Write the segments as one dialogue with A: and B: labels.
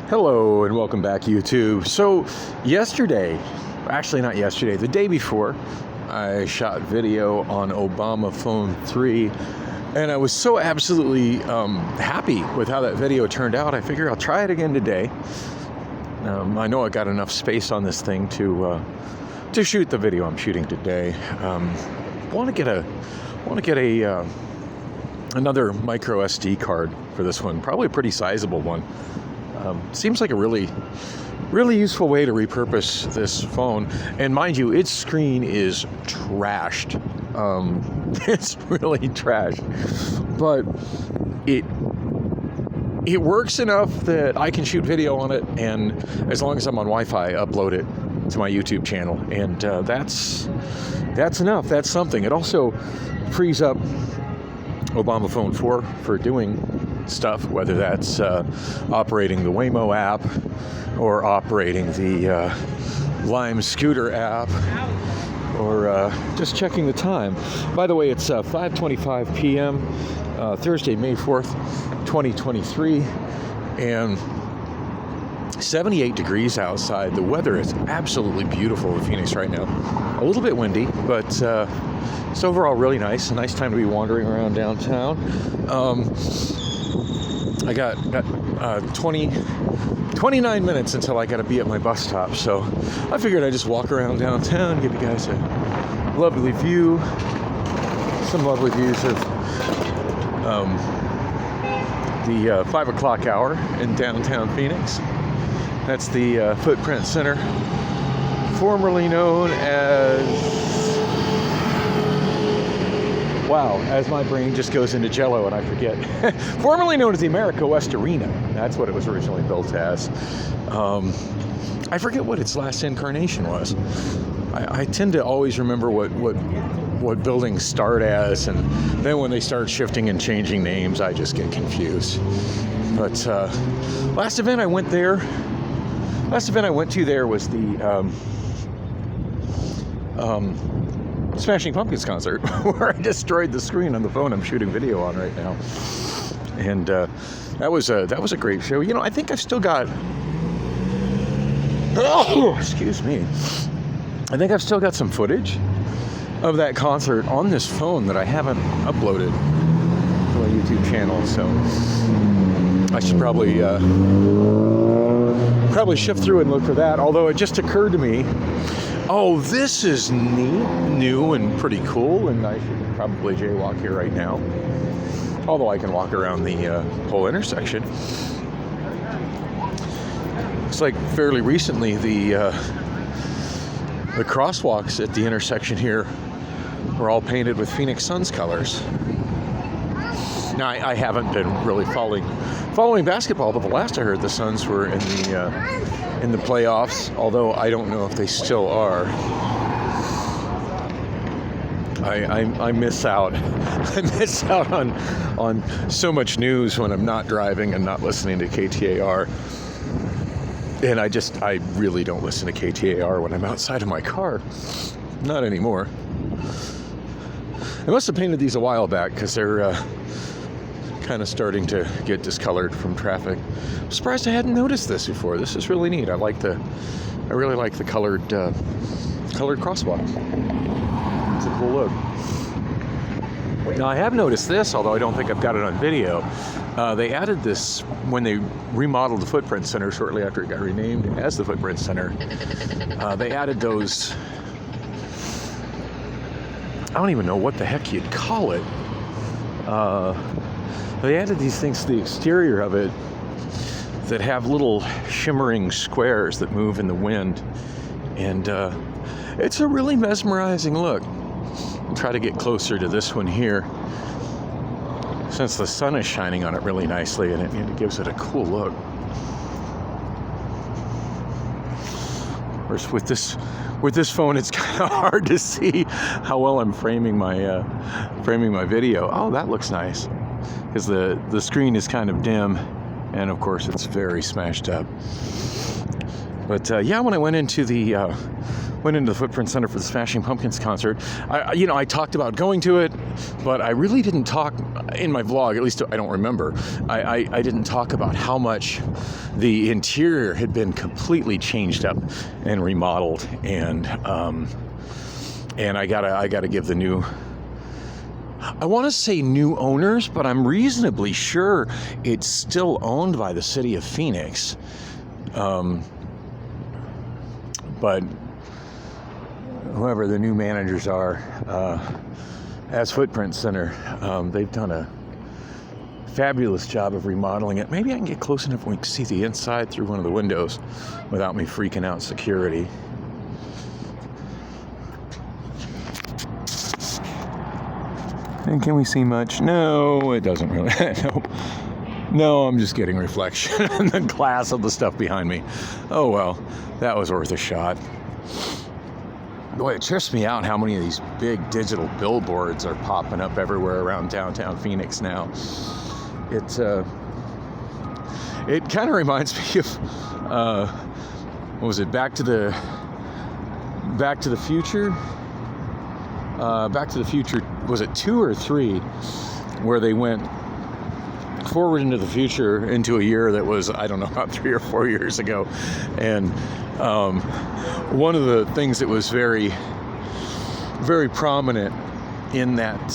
A: Hello and welcome back, YouTube. So not yesterday, the day before, I shot video on Obamaphone 3, and I was so absolutely happy with how that video turned out. I figure I'll try it again today. I know I got enough space on this thing to shoot the video I'm shooting today. Want to get another micro SD card for this one, probably a pretty sizable one. Seems like a really useful way to repurpose this phone. And mind you, its screen is trashed. It's really trashed. But it works enough that I can shoot video on it, and as long as I'm on Wi-Fi, upload it to my YouTube channel. And that's enough. That's something. It also frees up Obamaphone 4 for doing stuff, whether that's operating the Waymo app or operating the Lime Scooter app or just checking the time. By the way, it's 5:25 p.m. Thursday, May 4th, 2023, and 78 degrees outside. The weather is absolutely beautiful in Phoenix right now. A little bit windy, but it's overall really nice. A nice time to be wandering around downtown. I got 29 minutes until I got to be at my bus stop, so I figured I'd just walk around downtown, give you guys a lovely view, some lovely views of the 5 o'clock hour in downtown Phoenix. That's the Footprint Center, formerly known as... Wow, as my brain just goes into jello and I forget. Formerly known as the America West Arena. That's what it was originally built as. I forget what its last incarnation was. I tend to always remember what buildings start as, and then when they start shifting and changing names, I just get confused. But last event I went to there was the Smashing Pumpkins concert, where I destroyed the screen on the phone I'm shooting video on right now. And that was a great show. You know, I think I've still got... Oh, excuse me. I think I've still got some footage of that concert on this phone that I haven't uploaded to my YouTube channel. So I should probably shift through and look for that. Although it just occurred to me, oh, this is neat, new, and pretty cool, and I should probably jaywalk here right now. Although I can walk around the whole intersection. It's like fairly recently the crosswalks at the intersection here were all painted with Phoenix Suns colors. Now, I haven't been really following basketball, but the last I heard, the Suns were in the playoffs, although I don't know if they still are. I miss out. I miss out on so much news when I'm not driving and not listening to KTAR. And I really don't listen to KTAR when I'm outside of my car. Not anymore. I must have painted these a while back because they're kind of starting to get discolored from traffic. I'm surprised I hadn't noticed this before. This is really neat. I really like the colored crosswalk. It's a cool look. Now, I have noticed this, although I don't think I've got it on video. They added this when they remodeled the Footprint Center shortly after it got renamed as the Footprint Center. They added those... I don't even know what the heck you'd call it. They added these things to the exterior of it that have little shimmering squares that move in the wind. And it's a really mesmerizing look. I'll try to get closer to this one here, since the sun is shining on it really nicely, and it gives it a cool look. Of course, with this phone, it's kind of hard to see how well I'm framing my video. Oh, that looks nice, because the screen is kind of dim, and of course it's very smashed up. But yeah, when I went into the went into the Footprint Center for the Smashing Pumpkins concert. I talked about going to it, but I really didn't talk in my vlog, at least I don't remember. I didn't talk about how much the interior had been completely changed up and remodeled, and I gotta give the new, I want to say new owners, but I'm reasonably sure it's still owned by the city of Phoenix. But whoever the new managers are, as Footprint Center, they've done a fabulous job of remodeling it. Maybe I can get close enough where we can see the inside through one of the windows without me freaking out security. And can we see much? No, it doesn't really. Nope. No, I'm just getting reflection in the glass of the stuff behind me. Oh well, that was worth a shot. Boy, it trips me out how many of these big digital billboards are popping up everywhere around downtown Phoenix now. It kind of reminds me of what was it? Back to the Future. Back to the Future, was it 2 or 3, where they went forward into the future into a year that was, I don't know, about 3 or 4 years ago. And one of the things that was very, very prominent in that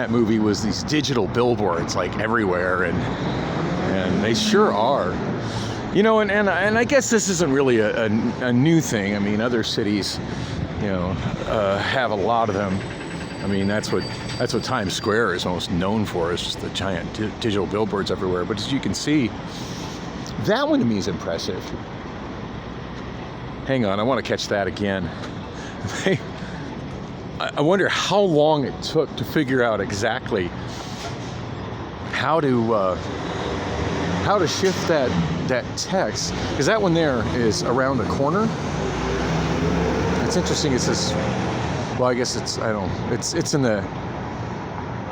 A: movie was these digital billboards, like everywhere, and they sure are. And I guess this isn't really a new thing. I mean, other cities, have a lot of them. I mean, that's what Times Square is most known for, is just the giant digital billboards everywhere. But as you can see, that one to me is impressive. Hang on, I want to catch that again. I wonder how long it took to figure out exactly how to shift that text, because that one there is around the corner. It's interesting. It says, well, I guess it's in the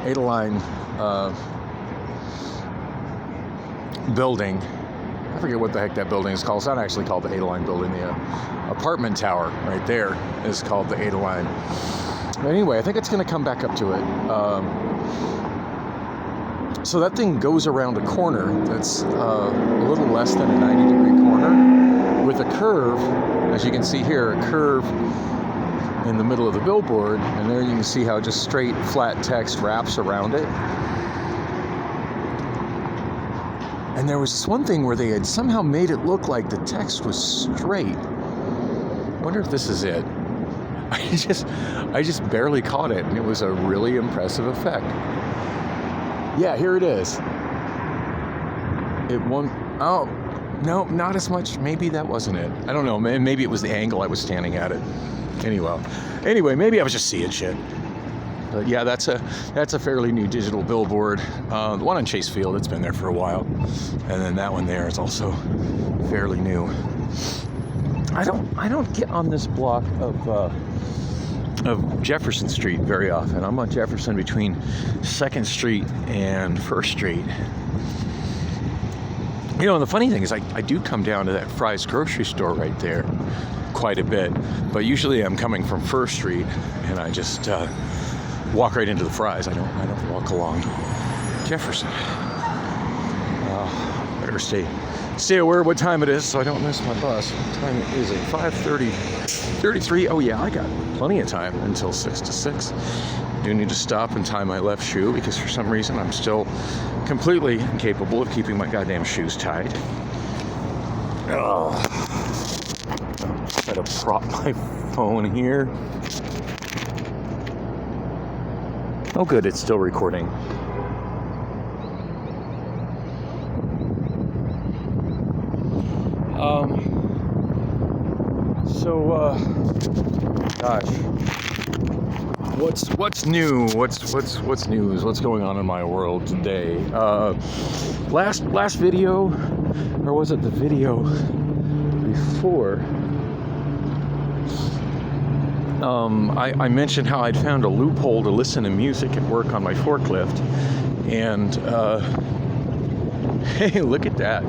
A: Adeline building. I forget what the heck that building is called. It's not actually called the Adeline building. The apartment tower right there is called the Adeline. But anyway, I think it's going to come back up to it. So that thing goes around a corner that's a little less than a 90-degree corner with a curve, as you can see here, a curve in the middle of the billboard, and there you can see how just straight, flat text wraps around it. And there was this one thing where they had somehow made it look like the text was straight. I wonder if this is it. I just barely caught it, and it was a really impressive effect. Yeah, here it is. It won't. Oh, no, not as much. Maybe that wasn't it. I don't know. Maybe it was the angle I was standing at it. Anyway, maybe I was just seeing shit. But yeah, that's a fairly new digital billboard. The one on Chase Field, it's been there for a while, and then that one there is also fairly new. I don't get on this block of Jefferson Street very often. I'm on Jefferson between 2nd Street and 1st Street. And the funny thing is I do come down to that Fry's grocery store right there quite a bit, but usually I'm coming from 1st Street and I just walk right into the Fry's. I don't walk along Jefferson. Better stay aware of what time it is so I don't miss my bus. What time is it? 5:33. Oh yeah, I got plenty of time until 6 to 6. I do need to stop and tie my left shoe because for some reason I'm still completely incapable of keeping my goddamn shoes tied. Try to prop my phone here. Oh good, it's still recording. Gosh, what's new? What's news? What's going on in my world today? Last video, or was it the video before? I mentioned how I'd found a loophole to listen to music at work on my forklift, and hey, look at that.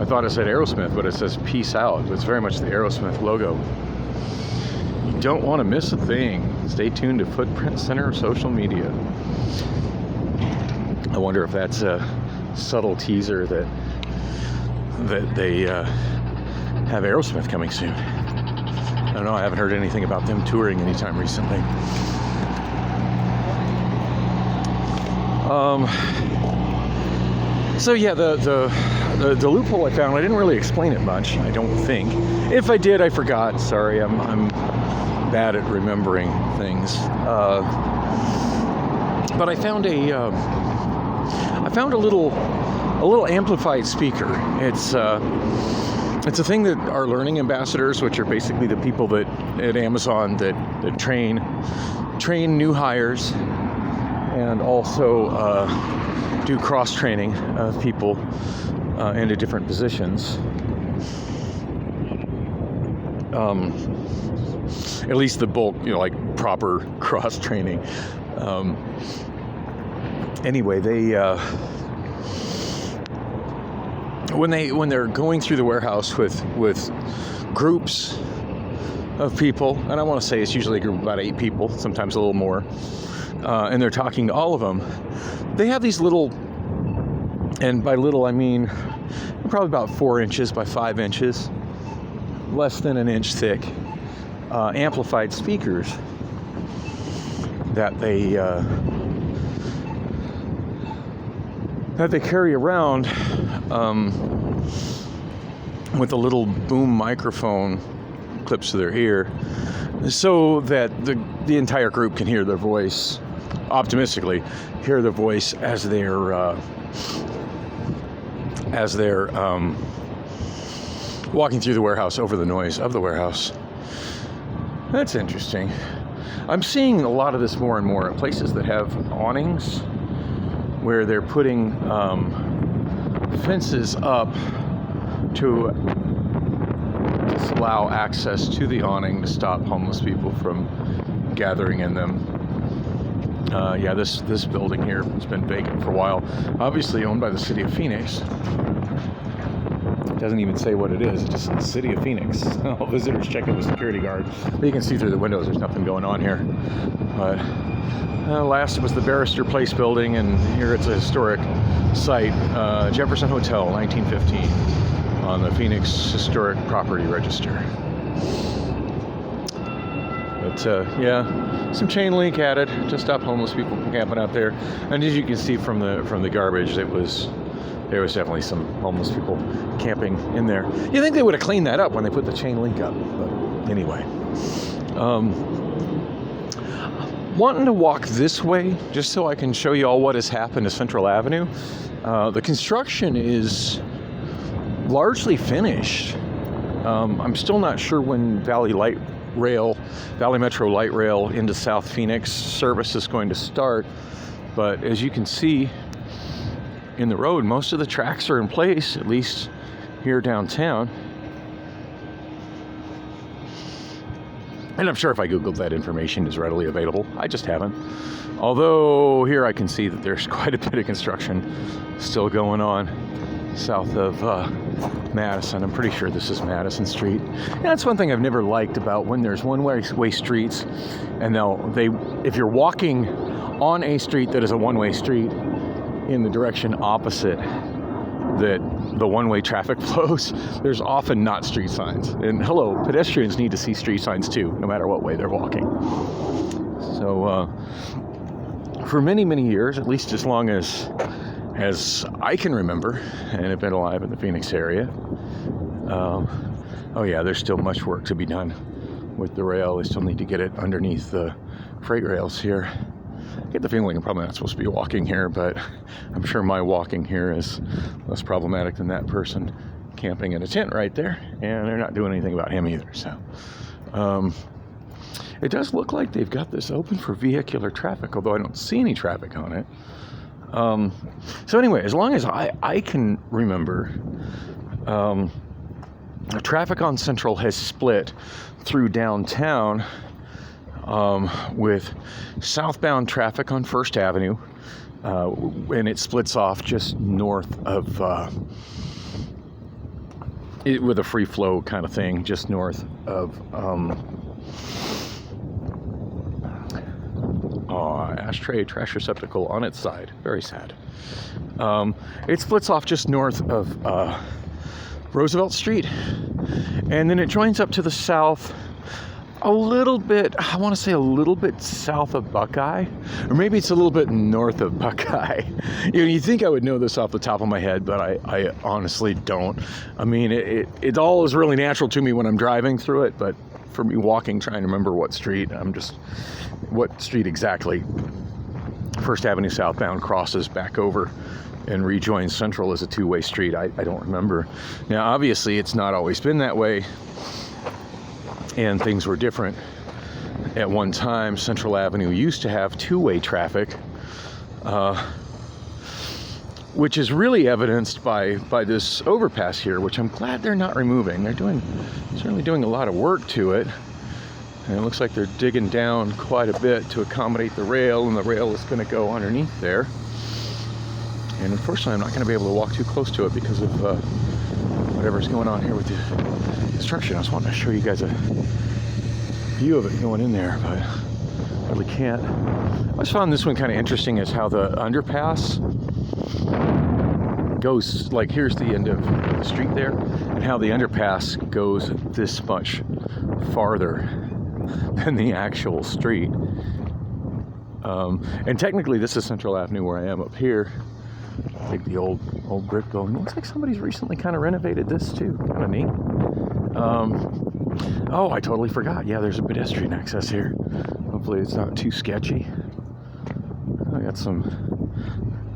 A: thought it said Aerosmith, but it says Peace Out. It's very much the Aerosmith logo. You don't want to miss a thing. Stay tuned to Footprint Center social media. I wonder if that's a subtle teaser that they have Aerosmith coming soon. I don't know. I haven't heard anything about them touring anytime recently. So yeah, the loophole I found, I didn't really explain it much, I don't think. If I did, I forgot. Sorry, I'm bad at remembering things. But I found a little amplified speaker. It's a thing that our learning ambassadors, which are basically the people that at Amazon that train new hires and also do cross-training of people into different positions. At least the bulk, like proper cross-training. Anyway, they when they're going through the warehouse with groups of people, and I want to say it's usually a group of about 8 people, sometimes a little more, and they're talking to all of them. They have these little, and by little I mean probably about 4 inches by 5 inches, less than an inch thick, amplified speakers that they carry around with a little boom microphone clips to their ear, so that the entire group can hear their voice, optimistically hear their voice as they're walking through the warehouse over the noise of the warehouse. That's interesting. I'm seeing a lot of this more and more at places that have awnings, where they're putting fences up to disallow access to the awning to stop homeless people from gathering in them. Yeah, this building here has been vacant for a while. Obviously owned by the city of Phoenix. It doesn't even say what it is. It's just the city of Phoenix. All visitors check in with security guard. But you can see through the windows there's nothing going on here. But last was the Barrister Place building, and here it's a historic site, Jefferson Hotel, 1915, on the Phoenix Historic Property Register. But yeah, some chain link added to stop homeless people from camping out there. And as you can see from the garbage, there was definitely some homeless people camping in there. You think they would have cleaned that up when they put the chain link up, but anyway. Wanting to walk this way, just so I can show you all what has happened to Central Avenue. The construction is largely finished. I'm still not sure when Valley Metro Light Rail into South Phoenix service is going to start, but as you can see in the road, most of the tracks are in place, at least here downtown. And I'm sure if I Googled that information is readily available. I just haven't. Although here I can see that there's quite a bit of construction still going on south of Madison. I'm pretty sure this is Madison Street. And that's one thing I've never liked about when there's one-way streets, and if you're walking on a street that is a one-way street in the direction opposite that the one-way traffic flows, there's often not street signs. And hello, pedestrians need to see street signs too, no matter what way they're walking. So for many, many years, at least as long as I can remember and have been alive in the Phoenix area, oh yeah, there's still much work to be done with the rail. They still need to get it underneath the freight rails here. I get the feeling I'm probably not supposed to be walking here, but I'm sure my walking here is less problematic than that person camping in a tent right there, and they're not doing anything about him either. So it does look like they've got this open for vehicular traffic, although I don't see any traffic on it. So anyway, as long as I can remember, traffic on Central has split through downtown, with southbound traffic on First Avenue, and it splits off just north of with a free flow kind of thing just north of ashtray trash receptacle on its side. Very sad. It splits off just north of Roosevelt Street, and then it joins up to the south a little bit, I want to say a little bit south of Buckeye, or maybe it's a little bit north of Buckeye. You think I would know this off the top of my head, but I honestly don't. I mean, it all is really natural to me when I'm driving through it, but for me walking, trying to remember what street exactly First Avenue southbound crosses back over and rejoins Central as a two-way street, I don't remember. Now, obviously, it's not always been that way, and things were different. At one time, Central Avenue used to have two-way traffic, which is really evidenced by this overpass here, which I'm glad they're not removing. They're certainly doing a lot of work to it, and it looks like they're digging down quite a bit to accommodate the rail, and the rail is going to go underneath there. And unfortunately, I'm not going to be able to walk too close to it because of whatever's going on here with the construction. I was wanting to show you guys a view of it going in there, but I really can't. I just found this one kind of interesting, is how the underpass goes, like here's the end of the street there, and how the underpass goes this much farther than the actual street. And technically, this is Central Avenue where I am up here. Like the old brick building. Looks like somebody's recently kind of renovated this too. Kind of neat. Oh, I totally forgot. Yeah, there's a pedestrian access here. Hopefully it's not too sketchy. I got some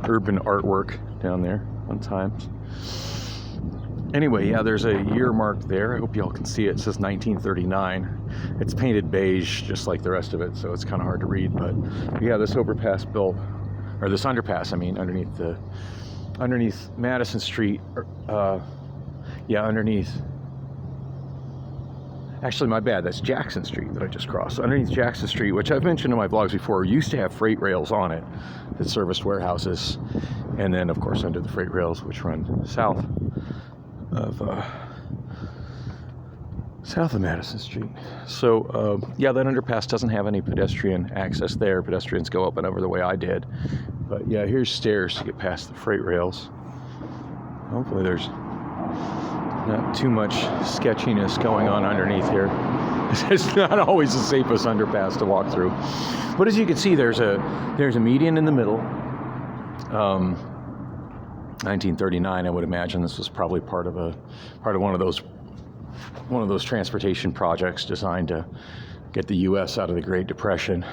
A: urban artwork down there fun times. Anyway, yeah, there's a year mark there. I hope y'all can see it. It says 1939. It's painted beige just like the rest of it, so it's kind of hard to read. But yeah, this overpass built, or this underpass, I mean, underneath Madison Street, actually, my bad, that's Jackson Street that I just crossed. Underneath Jackson Street, which I've mentioned in my vlogs before, used to have freight rails on it that serviced warehouses, and then, of course, under the freight rails, which run south of Madison Street. So, yeah, that underpass doesn't have any pedestrian access there. Pedestrians go up and over the way I did. But, yeah, here's stairs to get past the freight rails. Hopefully there's not too much sketchiness going on underneath here. It's not always the safest underpass to walk through. But as you can see, there's a median in the middle. 1939, I would imagine this was probably part of one of those transportation projects designed to get the U.S. out of the Great Depression.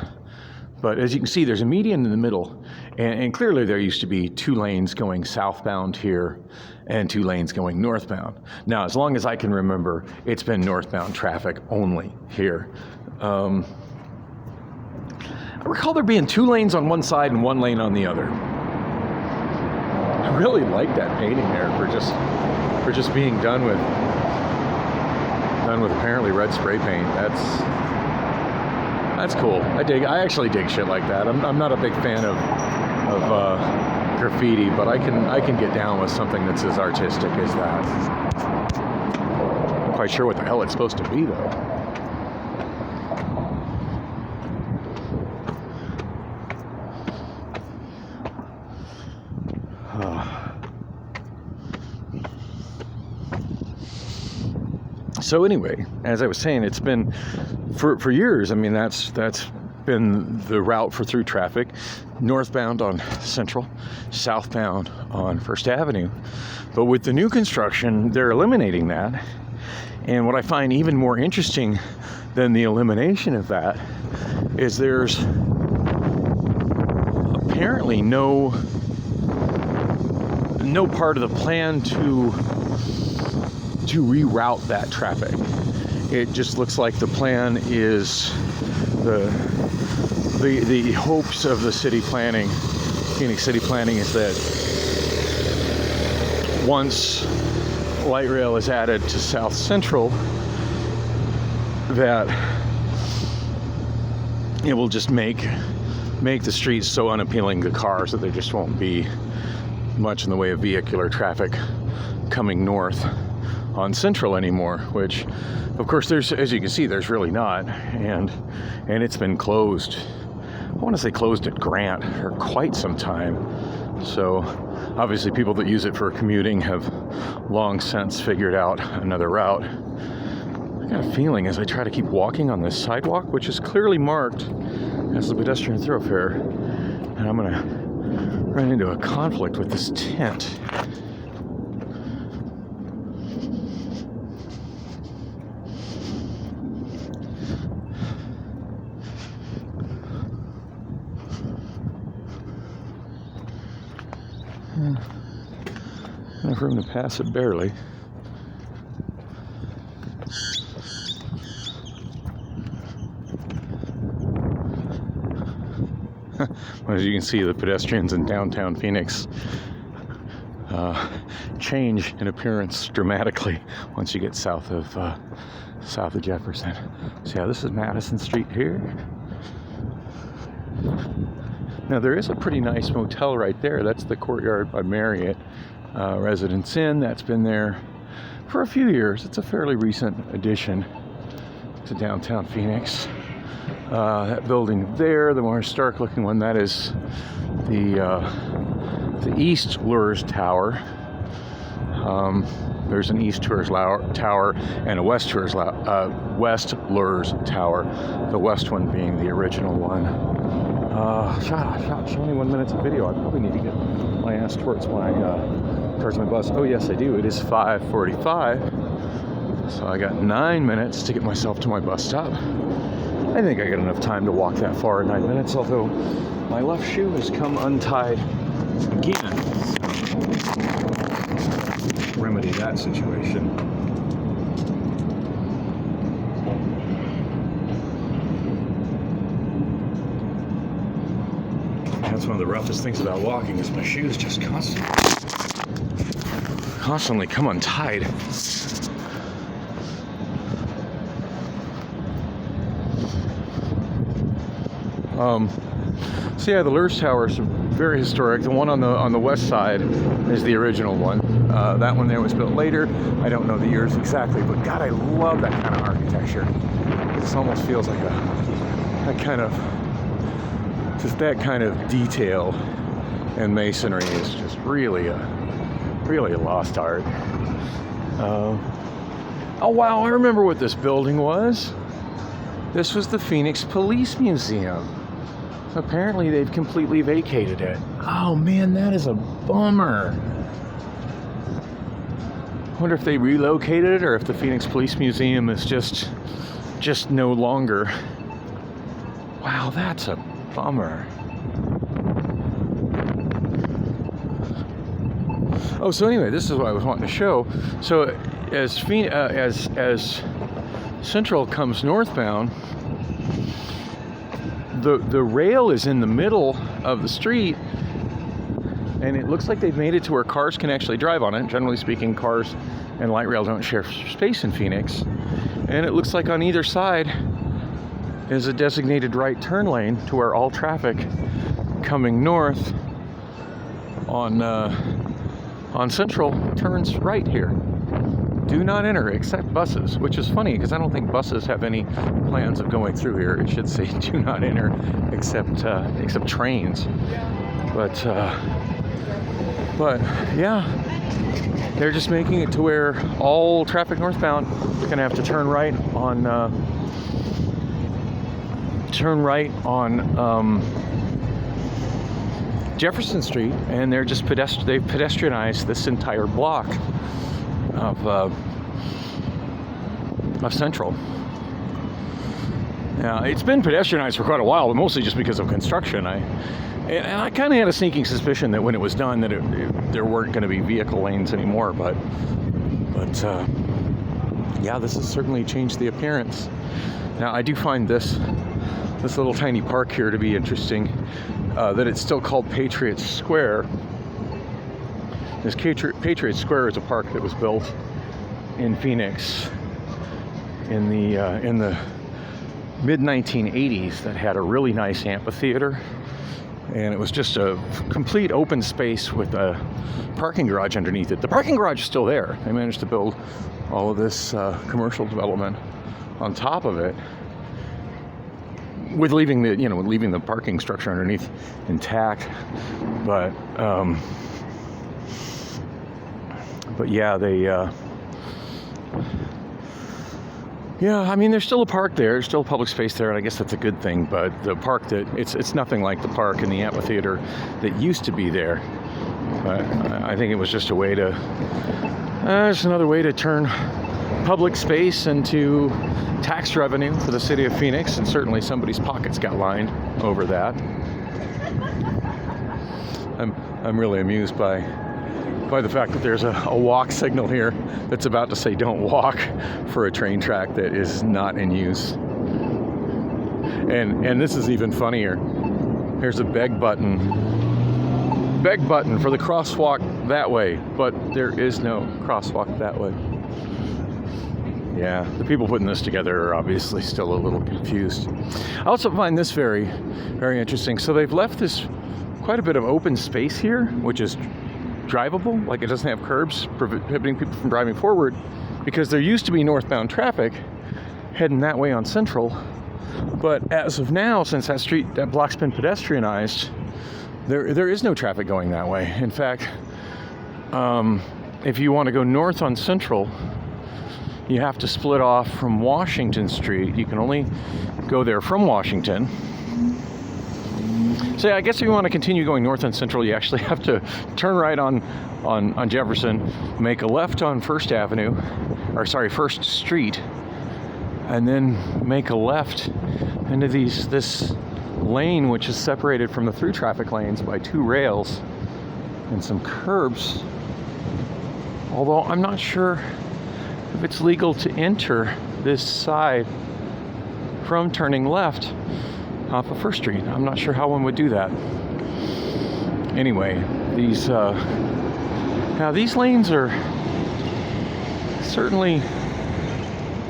A: But as you can see, there's a median in the middle, and clearly there used to be 2 lanes going southbound here and 2 lanes going northbound. Now, as long as I can remember, it's been northbound traffic only here. I recall there being 2 lanes on one side and 1 lane on the other. I really like that painting there for just being done with apparently red spray paint. That's cool. I actually dig shit like that. I'm not a big fan of graffiti, but I can get down with something that's as artistic as that. I'm not quite sure what the hell it's supposed to be though. So anyway, as I was saying, it's been for years. I mean, that's been the route for through traffic, northbound on Central, southbound on First Avenue. But with the new construction, they're eliminating that. And what I find even more interesting than the elimination of that is there's apparently no part of the plan to reroute that traffic. It just looks like the plan is the hopes of the city planning, Phoenix City Planning, is that once light rail is added to South Central, that it will just make the streets so unappealing to cars that there just won't be much in the way of vehicular traffic coming north on Central anymore, which of course there's, as you can see, there's really not, and it's been closed. I want to say closed at Grant for quite some time. So obviously people that use it for commuting have long since figured out another route. I got a feeling as I try to keep walking on this sidewalk, which is clearly marked as a pedestrian thoroughfare, and I'm gonna run into a conflict with this tent. Enough room to pass it barely. As you can see, the pedestrians in downtown Phoenix change in appearance dramatically once you get south of Jefferson. So yeah, this is Madison Street here. Now there is a pretty nice motel right there. That's the Courtyard by Marriott Residence Inn. That's been there for a few years. It's a fairly recent addition to downtown Phoenix. That building there, the more historic looking one, that is the East Lures Tower. There's an East Tours Tower and a West Lures Tower, the west one being the original one. Show me 1 minute of video. I probably need to get my ass towards my bus. Oh yes, I do. It is 5:45, so I got 9 minutes to get myself to my bus stop. I think I got enough time to walk that far in 9 minutes, although my left shoe has come untied again. Remedy that situation. That's one of the roughest things about walking is my shoes just constantly come untied. So yeah, the Lures Tower is very historic. The one on the west side is the original one. That one there was built later. I don't know the years exactly, but God, I love that kind of architecture. This almost feels like that kind of detail and masonry is just really a lost art. Oh wow, I remember what this building was. This was the Phoenix Police Museum. Apparently they've completely vacated it. Oh man, that is a bummer. I wonder if they relocated it or if the Phoenix Police Museum is just no longer. Wow, that's a bummer. Oh, so anyway, this is what I was wanting to show. So as Central comes northbound, the rail is in the middle of the street, and it looks like they've made it to where cars can actually drive on it. Generally speaking, cars and light rail don't share space in Phoenix. And it looks like on either side is a designated right turn lane to where all traffic coming north on Central turns right here. Do not enter except buses, which is funny because I don't think buses have any plans of going through here. It should say do not enter except trains. But yeah, they're just making it to where all traffic northbound is going to have to turn right on Jefferson Street, and they're just they've pedestrianized this entire block of Central. Now, it's been pedestrianized for quite a while, but mostly just because of construction. I kind of had a sneaking suspicion that when it was done that there weren't going to be vehicle lanes anymore, but yeah, this has certainly changed the appearance. Now, I do find this little tiny park here to be interesting, that it's still called Patriot Square. This Patriot Square is a park that was built in Phoenix in the mid-1980s that had a really nice amphitheater And it was just a complete open space with a parking garage underneath it. The parking garage is still there. They managed to build all of this commercial development on top of it, with leaving the parking structure underneath intact. But yeah, I mean, there's still a park there. There's still a public space there, and I guess that's a good thing. But the park it's nothing like the park in the amphitheater that used to be there. But I think it was just a way to, just another way to turn public space into tax revenue for the city of Phoenix, and certainly somebody's pockets got lined over that. I'm really amused by the fact that there's a walk signal here that's about to say don't walk for a train track that is not in use. And this is even funnier. Here's a beg button for the crosswalk that way, but there is no crosswalk that way. Yeah, the people putting this together are obviously still a little confused. I also find this very, very interesting. So they've left this quite a bit of open space here, which is drivable, like it doesn't have curbs prohibiting people from driving forward, because there used to be northbound traffic heading that way on Central. But as of now, since that block's been pedestrianized, there is no traffic going that way. In fact, if you want to go north on Central, you have to split off from Washington Street. You can only go there from Washington. So yeah, I guess if you want to continue going north on Central, you actually have to turn right on Jefferson, make a left on First Street, and then make a left into this lane, which is separated from the through traffic lanes by 2 rails and some curbs. Although I'm not sure if it's legal to enter this side from turning left off of First Street. I'm not sure how one would do that. Anyway, these lanes are certainly,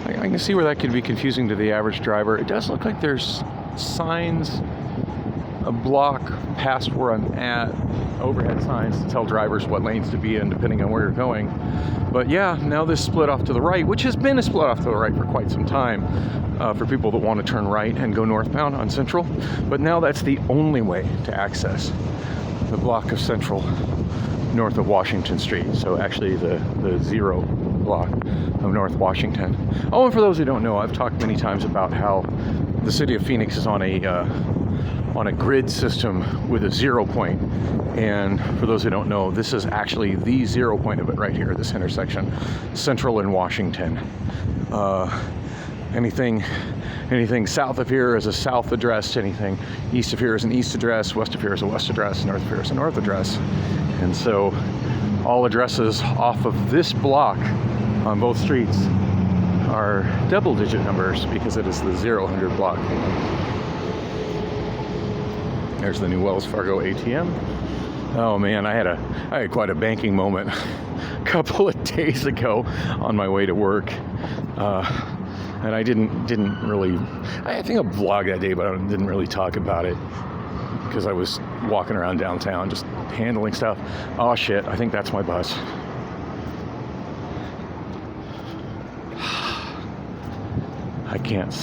A: I can see where that could be confusing to the average driver. It does look like there's signs a block past where I'm at, overhead signs to tell drivers what lanes to be in depending on where you're going. But yeah, now this split off to the right, which has been a split off to the right for quite some time for people that want to turn right and go northbound on Central. But now that's the only way to access the block of Central north of Washington Street. So actually the 0 block of North Washington. Oh, and for those who don't know, I've talked many times about how the city of Phoenix is on a grid system with a 0 point. And for those who don't know, this is actually the 0 point of it right here, this intersection, Central and Washington. Anything south of here is a south address, anything east of here is an east address, west of here is a west address, north of here is a north address. And so all addresses off of this block on both streets are double-digit numbers because it is the 0 block. There's the new Wells Fargo ATM. Oh man, I had quite a banking moment a couple of days ago on my way to work, and I didn't really. I think I vlogged that day, but I didn't really talk about it because I was walking around downtown just handling stuff. Oh shit! I think that's my bus. I can't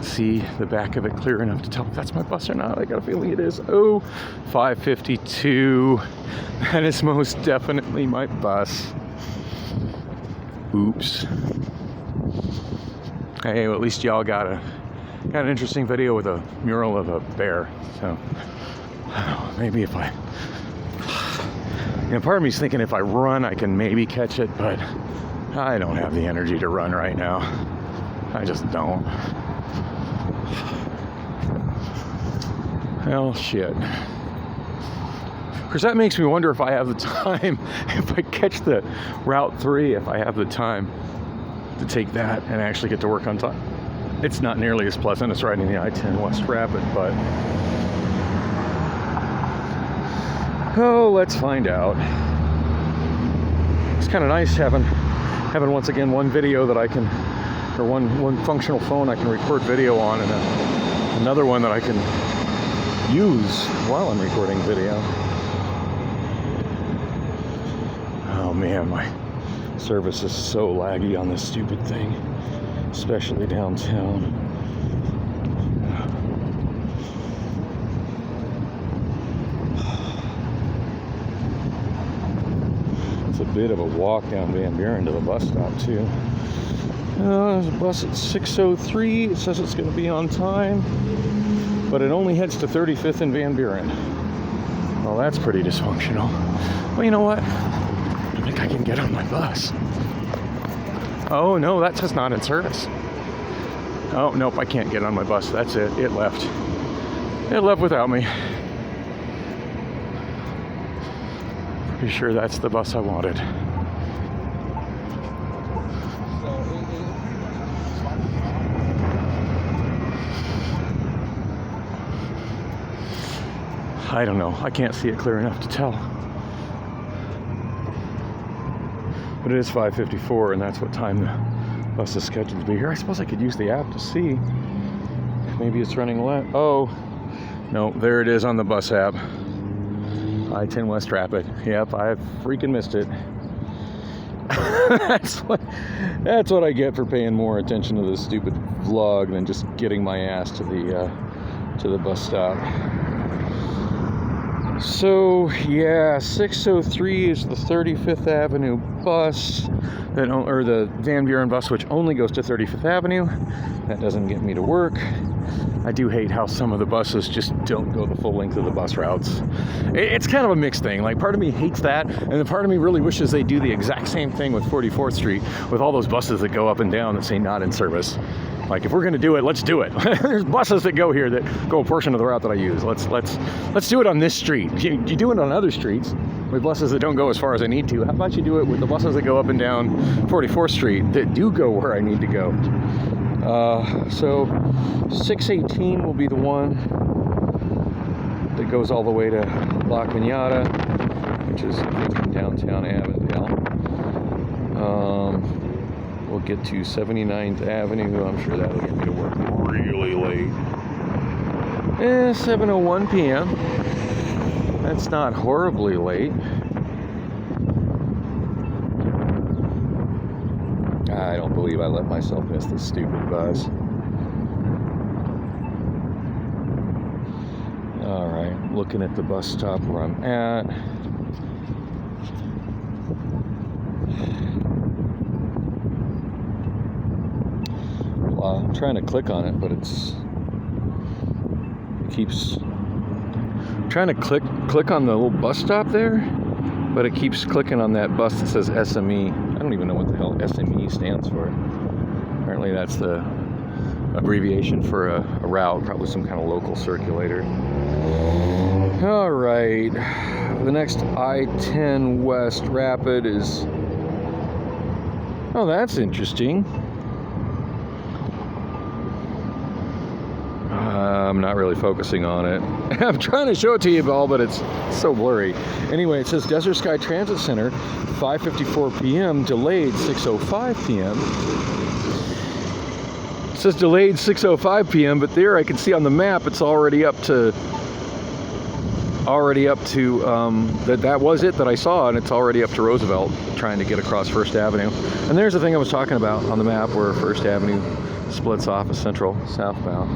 A: see the back of it clear enough to tell if that's my bus or not. I got a feeling it is. Oh, 552. That is most definitely my bus. Oops. Hey, well, at least y'all got an interesting video with a mural of a bear. So, I don't know, maybe if I... part of me's thinking if I run, I can maybe catch it, but I don't have the energy to run right now. I just don't. Well, shit. Because that makes me wonder if I have the time, if I catch the Route 3, if I have the time to take that and actually get to work on time. It's not nearly as pleasant as riding the I-10 West Rapid, but... oh, let's find out. It's kind of nice having once again one video that I can, or one functional phone I can record video on, and another one that I can use while I'm recording video. Oh man, my service is so laggy on this stupid thing, especially downtown. It's a bit of a walk down Van Buren to the bus stop too. There's a bus at 6:03. It says it's going to be on time, but it only heads to 35th and Van Buren. Well, that's pretty dysfunctional. Well, you know what? I think I can get on my bus. Oh, no, that says not in service. Oh, nope, I can't get on my bus. That's it. It left. It left without me. Pretty sure that's the bus I wanted. I don't know. I can't see it clear enough to tell. But it is 5:54, and that's what time the bus is scheduled to be here. I suppose I could use the app to see. Maybe it's running late. Oh, no, there it is on the bus app. I-10 West Rapid. Yep, I freaking missed it. That's what I get for paying more attention to this stupid vlog than just getting my ass to the bus stop. So yeah, 6:03 is the 35th Avenue bus, or the Van Buren bus, which only goes to 35th Avenue. That doesn't get me to work. I do hate how some of the buses just don't go the full length of the bus routes. It's kind of a mixed thing. Like, part of me hates that, and then part of me really wishes they do the exact same thing with 44th Street with all those buses that go up and down that say not in service. Like, if we're gonna do it, let's do it. There's buses that go here that go a portion of the route that I use. Let's do it on this street. You do it on other streets with buses that don't go as far as I need to. How about you do it with the buses that go up and down 44th Street that do go where I need to go? So 6:18 will be the one that goes all the way to La Cañada, which is downtown Avondale. We'll get to 79th Avenue. I'm sure that'll get me to work really late. 7:01 p.m. That's not horribly late. I don't believe I let myself miss this stupid bus. Alright, looking at the bus stop where I'm at. Well, I'm trying to click on it, but it keeps trying to click on the little bus stop there, but it keeps clicking on that bus that says SME. I don't even know what the hell SME stands for. Apparently that's the abbreviation for a route, probably some kind of local circulator. All right, the next I-10 West Rapid is, oh, that's interesting. I'm not really focusing on it. I'm trying to show it to you all, but it's so blurry. Anyway, it says Desert Sky Transit Center, 5:54 p.m., delayed 6:05 p.m. It says delayed 6:05 p.m., but there I can see on the map it's already up to that was it that I saw, and it's already up to Roosevelt, trying to get across First Avenue. And there's the thing I was talking about on the map where First Avenue splits off as Central southbound.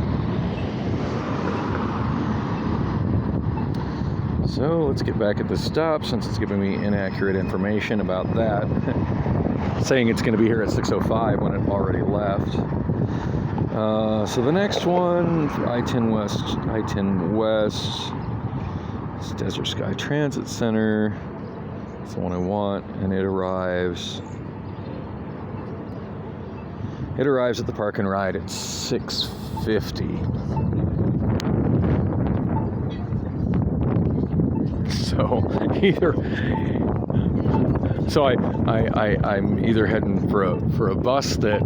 A: So let's get back at the stop, since it's giving me inaccurate information about that. Saying it's going to be here at 6:05 when it already left. So the next one, I-10 West, it's Desert Sky Transit Center. It's the one I want, and it arrives at the Park and Ride at 6:50. I'm either heading for a bus that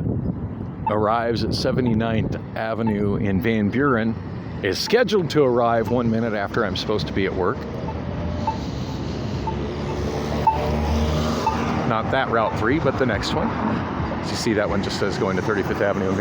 A: arrives at 79th Avenue in Van Buren, is scheduled to arrive 1 minute after I'm supposed to be at work. Not that Route 3, but the next one. As you see, that one just says going to 35th Avenue in Van